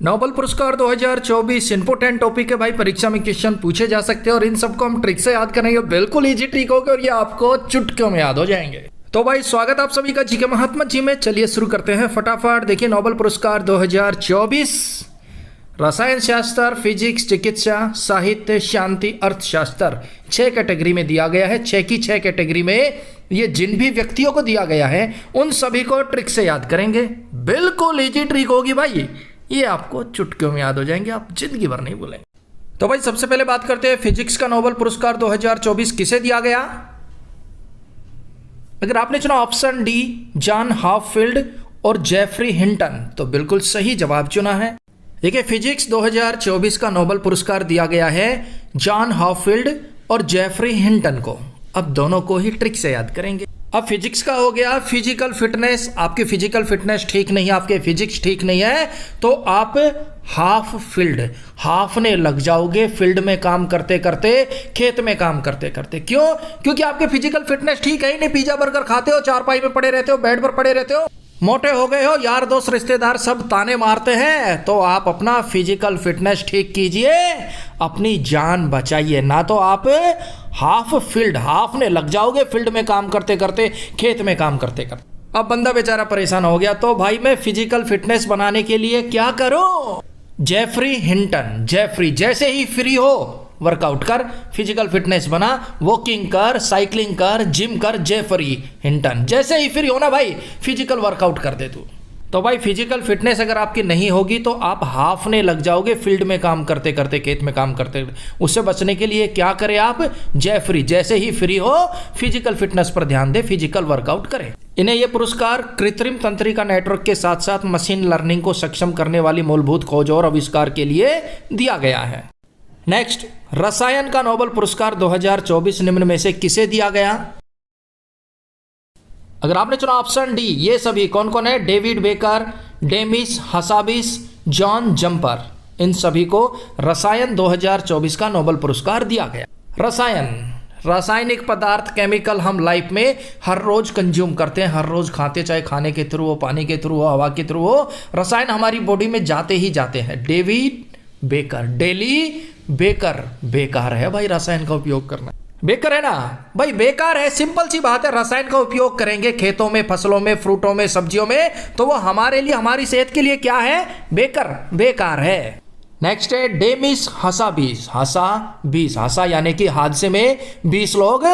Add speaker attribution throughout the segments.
Speaker 1: Nobel पुरस्कार 2024 important topic है भाई। परीक्षा में क्वेश्चन पूछे जा सकते हैं और इन सबको हम ट्रिक से याद करेंगे। बिल्कुल इजी ट्रिक होगा और ये आपको चुटकियों में याद हो जाएंगे। तो भाई स्वागत आप सभी का जीके महात्मा जी में। चलिए शुरू करते हैं फटाफट। देखिए नोबेल पुरस्कार 2024 रसायन शास्त्र, फिजिक्स, चिकित्सा, साहित्य, शांति, अर्थशास्त्र 6 कैटेगरी में दिया गया है। 6 की 6 कैटेगरी में ये जिन भी व्यक्तियों को दिया गया है उन सभी को ट्रिक से याद करेंगे। बिल्कुल इजी ट्रिक होगी भाई, ये आपको चुटकियों में याद हो जाएंगे, आप जिंदगी भर नहीं भूलेंगे। तो भाई सबसे पहले बात करते हैं फिजिक्स का नोबेल पुरस्कार 2024 किसे दिया गया। अगर आपने चुना ऑप्शन डी जॉन हॉपफील्ड और जेफरी हिंटन तो बिल्कुल सही जवाब चुना है। देखिए फिजिक्स 2024 का नोबेल पुरस्कार दिया गया है जॉन हॉपफील्ड और जेफरी हिंटन को। अब दोनों को ही ट्रिक से याद करेंगे। अब फिजिक्स का हो गया फिजिकल फिटनेस। आपकी फिजिकल फिटनेस ठीक नहीं है, आपके फिजिक्स ठीक नहीं है तो आप हाफ फील्ड, हाफ ने लग जाओगे फील्ड में काम करते करते, खेत में काम करते करते। क्यों? क्योंकि आपके फिजिकल फिटनेस ठीक है ही नहीं। पिज्जा बर्गर खाते हो, चारपाई में पड़े रहते हो, बेड पर पड़े रहते हो, मोटे हो गए हो, यार दोस्त रिश्तेदार सब ताने मारते हैं। तो आप अपना फिजिकल फिटनेस ठीक कीजिए, अपनी जान बचाइए, ना तो आप हाफ फील्ड, हाफ ने लग जाओगे फील्ड में काम करते करते, खेत में काम करते करते। अब बंदा बेचारा परेशान हो गया। तो भाई मैं फिजिकल फिटनेस बनाने के लिए क्या करूं? जेफरी हिंटन, जेफरी जैसे ही फ्री हो वर्कआउट कर, फिजिकल फिटनेस बना, वॉकिंग कर, साइकिलिंग कर, जिम कर। जेफरी हिंटन जैसे ही फ्री हो ना भाई फिजिकल वर्कआउट कर दे तू। तो भाई फिजिकल फिटनेस अगर आपकी नहीं होगी तो आप हाफ ने लग जाओगे फील्ड में काम करते करते, खेत में काम करते। उससे बचने के लिए क्या करें आप? जेफरी जैसे ही फ्री हो फिजिकल फिटनेस पर ध्यान दे, फिजिकल वर्कआउट करें। इन्हें यह पुरस्कार कृत्रिम तंत्रिका नेटवर्क के साथ साथ मशीन लर्निंग को सक्षम करने वाली मूलभूत खोज और आविष्कार के लिए दिया गया है। नेक्स्ट, रसायन का नोबेल पुरस्कार 2024 निम्न में से किसे दिया गया? अगर आपने चुना ऑप्शन डी, ये सभी कौन कौन है? David Baker, Demis Hassabis, John Jumper, इन सभी को रसायन 2024 का नोबेल पुरस्कार दिया गया। रसायन, रासायनिक पदार्थ, केमिकल हम लाइफ में हर रोज कंज्यूम करते हैं, हर रोज खाते, चाहे खाने के थ्रू हो, पानी के थ्रू हो, हवा के थ्रू हो, रसायन हमारी बॉडी में जाते ही जाते हैं। डेविड बेकर, डेली बेकर, बेकार है भाई रसायन का उपयोग करना। बेकार है ना भाई, बेकार है, सिंपल सी बात है। रसायन का उपयोग करेंगे खेतों में, फसलों में, फ्रूटों में, सब्जियों में तो वो हमारे लिए, हमारी सेहत के लिए क्या है? बेकार, बेकार है। नेक्स्ट है डेमिस हसाबिस, हसाबिस, हसा यानी कि हादसे में 20 लोग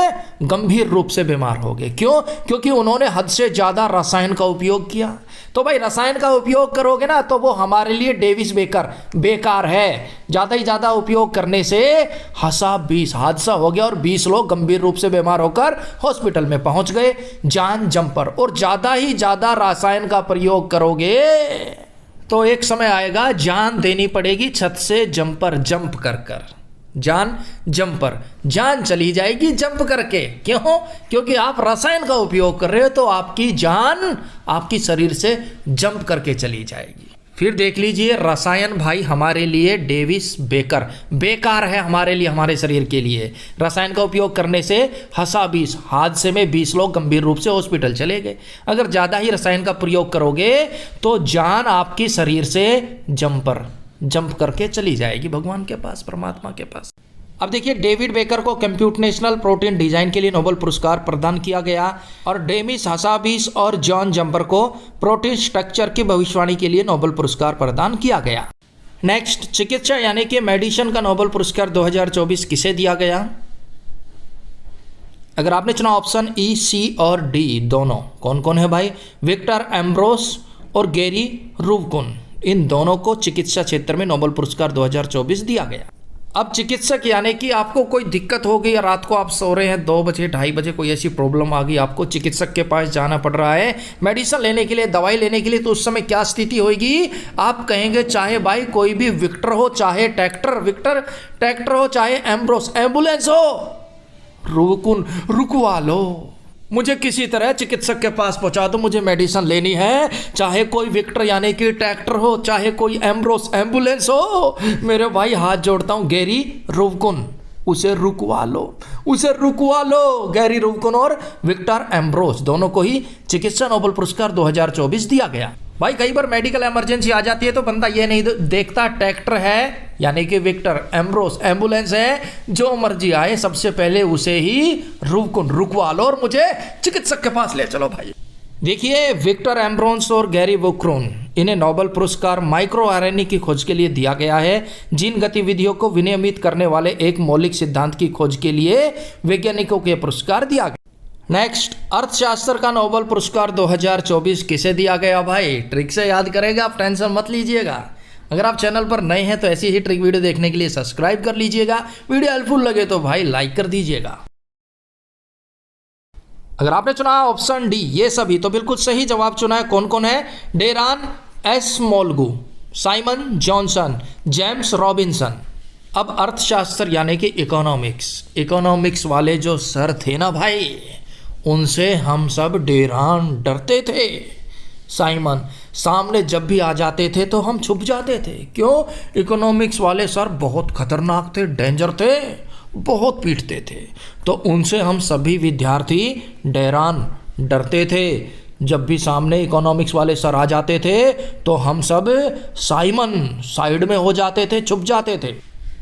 Speaker 1: गंभीर रूप से बीमार हो गए। क्यों? क्योंकि उन्होंने हद से ज्यादा रसायन का उपयोग किया। तो भाई रसायन का उपयोग करोगे ना तो वो हमारे लिए डेविस बेकर, बेकार है। ज्यादा ही ज्यादा उपयोग करने से हसाबिस, हादसा हो गया और 20 लोग गंभीर रूप से बीमार होकर हॉस्पिटल में पहुंच गए। जॉन जंपर, और ज्यादा ही ज्यादा रसायन का प्रयोग करोगे तो एक समय आएगा जान देनी पड़ेगी छत से जंपर, जंप कर कर। जान जंपर, जान चली जाएगी जंप करके। क्यों? क्योंकि आप रसायन का उपयोग कर रहे हो तो आपकी जान आपकी शरीर से जंप करके चली जाएगी। फिर देख लीजिए रसायन भाई हमारे लिए डेविस बेकर, बेकार है हमारे लिए, हमारे शरीर के लिए। रसायन का उपयोग करने से हसाबिस, हादसे में 20 लोग गंभीर रूप से हॉस्पिटल चले गए। अगर ज़्यादा ही रसायन का प्रयोग करोगे तो जान आपकी शरीर से जंप करके चली जाएगी भगवान के पास, परमात्मा के पास। अब देखिए डेविड बेकर को कंप्यूटेशनल प्रोटीन डिजाइन के लिए नोबेल पुरस्कार प्रदान किया गया और डेमिस हसाबिस और जॉन जंपर को प्रोटीन स्ट्रक्चर की भविष्यवाणी के लिए नोबेल पुरस्कार प्रदान किया गया। नेक्स्ट, चिकित्सा यानी कि मेडिसिन का नोबेल पुरस्कार 2024 किसे दिया गया? अगर आपने चुना ऑप्शन ई, सी और डी दोनों, कौन कौन है भाई? विक्टर एम्ब्रोस और गैरी रूवकुन, इन दोनों को चिकित्सा क्षेत्र में नोबेल पुरस्कार 2024 दिया गया। अब चिकित्सक यानी कि आपको कोई दिक्कत हो गई या रात को आप सो रहे हैं 2 बजे 2:30 बजे, कोई ऐसी प्रॉब्लम आ गई, आपको चिकित्सक के पास जाना पड़ रहा है मेडिसिन लेने के लिए, दवाई लेने के लिए, तो उस समय क्या स्थिति होगी? आप कहेंगे चाहे भाई कोई भी विक्टर हो, चाहे ट्रैक्टर हो, चाहे एम्ब्रोस एम्बुलेंस हो, रूवकुन रुकवा लो, मुझे किसी तरह चिकित्सक के पास पहुंचा दो, मुझे मेडिसिन लेनी है। चाहे कोई विक्टर यानी कि ट्रैक्टर हो, चाहे कोई एम्ब्रोस एम्बुलेंस हो, मेरे भाई हाथ जोड़ता हूं, गैरी रूवकुन, उसे रुकवा लो, उसे रुकवा लो। गैरी रूवकुन और विक्टर एम्ब्रोस दोनों को ही चिकित्सा नोबेल पुरस्कार 2024 दिया गया। भाई कई बार मेडिकल इमरजेंसी आ जाती है तो बंदा ये नहीं देखता ट्रैक्टर है यानी कि विक्टर, एम्ब्रोस एम्बुलेंस है, जो मर्जी आए सबसे पहले उसे ही रुकवा लो और मुझे चिकित्सक के पास ले चलो भाई। देखिए विक्टर एम्ब्रोस और गैरी वोक्रोन, इन्हें नोबेल पुरस्कार माइक्रो आरएनए की खोज के लिए दिया गया है। जीन गतिविधियों को विनियमित करने वाले एक मौलिक सिद्धांत की खोज के लिए वैज्ञानिकों को पुरस्कार दिया गया। नेक्स्ट, अर्थशास्त्र का नोबेल पुरस्कार 2024 किसे दिया गया भाई? ट्रिक से याद करेगा, आप टेंशन मत लीजिएगा। अगर आप चैनल पर नए हैं तो ऐसी ही ट्रिक वीडियो देखने के लिए सब्सक्राइब कर लीजिएगा। वीडियो हेल्पफुल लगे तो भाई लाइक कर दीजिएगा। अगर आपने चुना ऑप्शन डी ये सभी तो बिल्कुल सही जवाब चुना है। कौन कौन है? Daron Acemoglu, Simon Johnson, James Robinson. अब अर्थशास्त्र यानी कि इकोनॉमिक्स वाले जो सर थे ना भाई, उनसे हम सब डेरान डरते थे। साइमन सामने जब भी आ जाते थे तो हम छुप जाते थे। क्यों? इकोनॉमिक्स वाले सर बहुत खतरनाक थे, डेंजर थे, बहुत पीटते थे, तो उनसे हम सभी विद्यार्थी डेरान डरते थे। जब भी सामने इकोनॉमिक्स वाले सर आ जाते थे तो हम सब साइमन साइड में हो जाते थे, छुप जाते थे।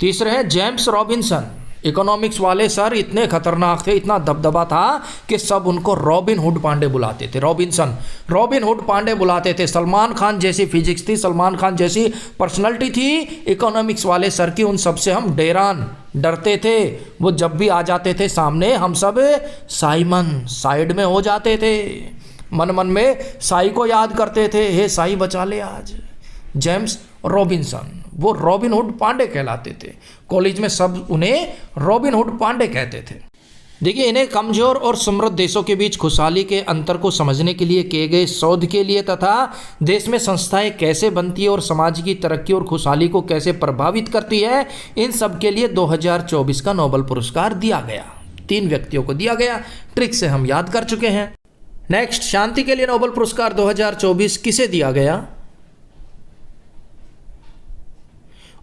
Speaker 1: तीसरे हैं जेम्स रॉबिन्सन। इकोनॉमिक्स वाले सर इतने खतरनाक थे, इतना दबदबा था कि सब उनको रॉबिन हुड पांडे बुलाते थे। रॉबिन हुड पांडे बुलाते थे। सलमान खान जैसी फिजिक्स थी, सलमान खान जैसी पर्सनालिटी थी इकोनॉमिक्स वाले सर की, उन सब से हम डेरान डरते थे। वो जब भी आ जाते थे सामने हम सब साइमन साइड में हो जाते थे। मन मन में साई को याद करते थे, हे साई बचा ले आज। जेम्स रॉबिन्सन वो रॉबिन हुड पांडे कहलाते थे। कॉलेज में सब उन्हें रॉबिन हुड पांडे कहते थे। देखिए इन्हें कमजोर और समृद्ध देशों के बीच खुशहाली के अंतर को समझने के लिए किए गए शोध के लिए तथा देश में संस्थाएं कैसे बनती है और समाज की तरक्की और खुशहाली को कैसे प्रभावित करती है, इन सब के लिए 2024 का नोबेल पुरस्कार दिया गया। 3 व्यक्तियों को दिया गया। ट्रिक से हम याद कर चुके हैं। नेक्स्ट, शांति के लिए नोबेल पुरस्कार 2024 किसे दिया गया?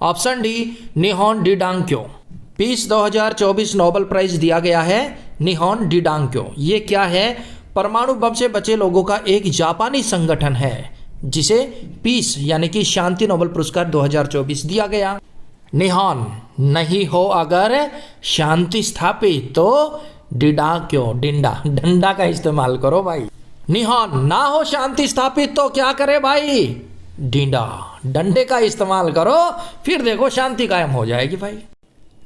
Speaker 1: Option D निहोन डिडांक्यो। Piece 2024 Nobel prize दिया गया है निहोन डिडांक्यो। ये क्या है? परमाणु बम से बचे लोगों का एक जापानी संगठन है जिसे पीस यानी कि शांति नोबेल पुरस्कार 2024 दिया गया। निहोन नहीं हो अगर शांति स्थापित तो डिडांक्यो डंडा का इस्तेमाल करो भाई। निहोन ना हो शांति स्थापित तो क्या करे भाई? डंडे का इस्तेमाल करो, फिर देखो शांति कायम हो जाएगी भाई।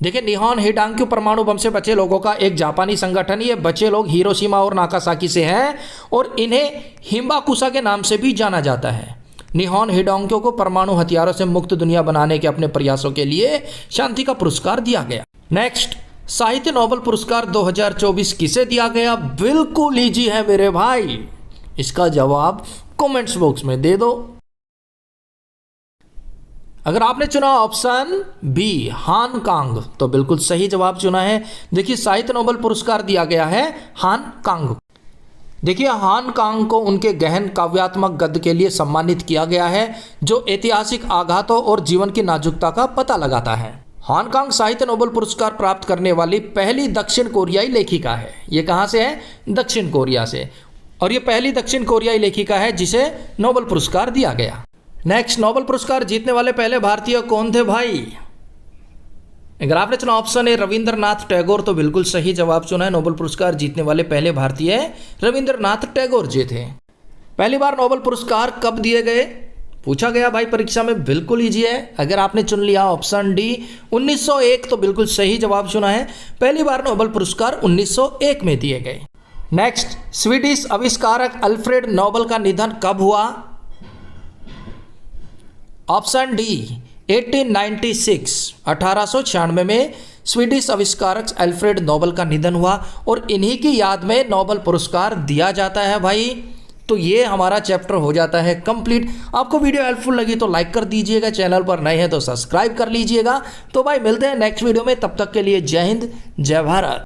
Speaker 1: देखिए निहोन हिडांक्यो परमाणु बम से बचे लोगों का एक जापानी संगठन। ये बचे लोग हिरोशिमा और नागासाकी से हैं और इन्हें हिम्बाकुशा के नाम से भी जाना जाता है। निहोन हिडांक्यो को परमाणु हथियारों से मुक्त दुनिया बनाने के अपने प्रयासों के लिए शांति का पुरस्कार दिया गया। नेक्स्ट, साहित्य नोबेल पुरस्कार 2024 किसे दिया गया? बिल्कुल इजी है मेरे भाई, इसका जवाब कमेंट्स बॉक्स में दे दो। अगर आपने चुना ऑप्शन बी हान कांग तो बिल्कुल सही जवाब चुना है। देखिए साहित्य नोबेल पुरस्कार दिया गया है हान कांग। देखिए हान कांग को उनके गहन काव्यात्मक गद्य के लिए सम्मानित किया गया है जो ऐतिहासिक आघातों और जीवन की नाजुकता का पता लगाता है। हान कांग साहित्य नोबेल पुरस्कार प्राप्त करने वाली पहली दक्षिण कोरियाई लेखिका है। ये कहाँ से है? दक्षिण कोरिया से। और ये पहली दक्षिण कोरियाई लेखिका है जिसे नोबेल पुरस्कार दिया गया। नेक्स्ट, नोबेल पुरस्कार जीतने वाले पहले भारतीय कौन थे भाई? अगर आपने चुना ऑप्शन ए रविंद्रनाथ टैगोर तो बिल्कुल सही जवाब चुना है। नोबेल पुरस्कार जीतने वाले पहले भारतीय रविंद्रनाथ टैगोर जी थे। पहली बार नोबेल पुरस्कार कब दिए गए? पूछा गया भाई परीक्षा में, बिल्कुल इजी है। अगर आपने चुन लिया ऑप्शन डी 1901 तो बिल्कुल सही जवाब चुना है। पहली बार नोबेल पुरस्कार 1901 में दिए गए। नेक्स्ट, स्वीडिश आविष्कारक अल्फ्रेड नोबेल का निधन कब हुआ? ऑप्शन डी 1896 1896 में स्वीडिश आविष्कारक अल्फ्रेड नोबेल का निधन हुआ और इन्हीं की याद में नोबेल पुरस्कार दिया जाता है भाई। तो ये हमारा चैप्टर हो जाता है कंप्लीट। आपको वीडियो हेल्पफुल लगी तो लाइक कर दीजिएगा, चैनल पर नए हैं तो सब्सक्राइब कर लीजिएगा। तो भाई मिलते हैं नेक्स्ट वीडियो में, तब तक के लिए जय हिंद जय भारत।